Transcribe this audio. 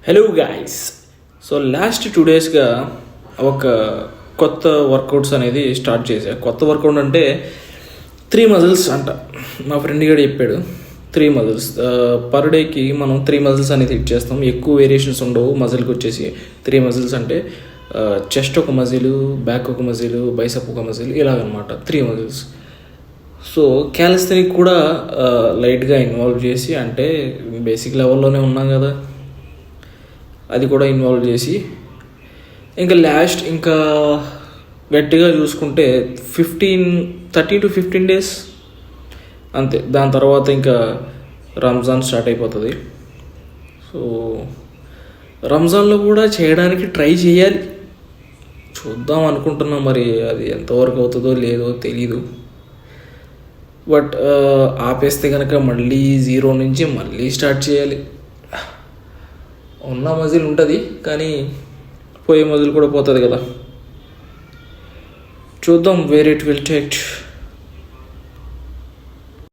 Hello guys. So last 2 డేస్గా ఒక కొత్త workouts అనేది స్టార్ట్ చేశా. కొత్త వర్కౌట్ అంటే 3 మజిల్స్ అంట. మా ఫ్రెండ్ కూడా చెప్పాడు 3 మజిల్స్ పర్ డేకి మనం 3 మజిల్స్ అనేది హిట్ చేస్తాం. ఎక్కువ వేరియేషన్స్ ఉండవు మజిల్కి వచ్చేసి. 3 మజిల్స్ అంటే చెస్ట్ ఒక మజిల్, బ్యాక్ ఒక మజిల్, బైసెప్ ఒక మజిల్, ఇలాగనమాట 3 మజిల్స్. సో క్యాలిస్థెనిక్ కూడా లైట్గా ఇన్వాల్వ్ చేసి, అంటే బేసిక్ లెవెల్లోనే ఉన్నాం కదా, అది కూడా ఇన్వాల్వ్ చేసి ఇంకా లాస్ట్ ఇంకా గట్టిగా చూసుకుంటే 13 to 15 డేస్ అంతే. దాని తర్వాత ఇంకా రంజాన్ స్టార్ట్ అయిపోతుంది. సో రంజాన్లో కూడా చేయడానికి ట్రై చేయాలి, చూద్దాం అనుకుంటున్నాం. మరి అది ఎంతవరకు అవుతుందో లేదో తెలీదు. బట్ ఆపేస్తే కనుక మళ్ళీ 0 నుంచి మళ్ళీ స్టార్ట్ చేయాలి. ఉన్న మజిల్ ఉంటుంది కానీ పోయే మజిల్ కూడా పోతుంది కదా. చూద్దాం వేర్ ఇట్ విల్ టేక్.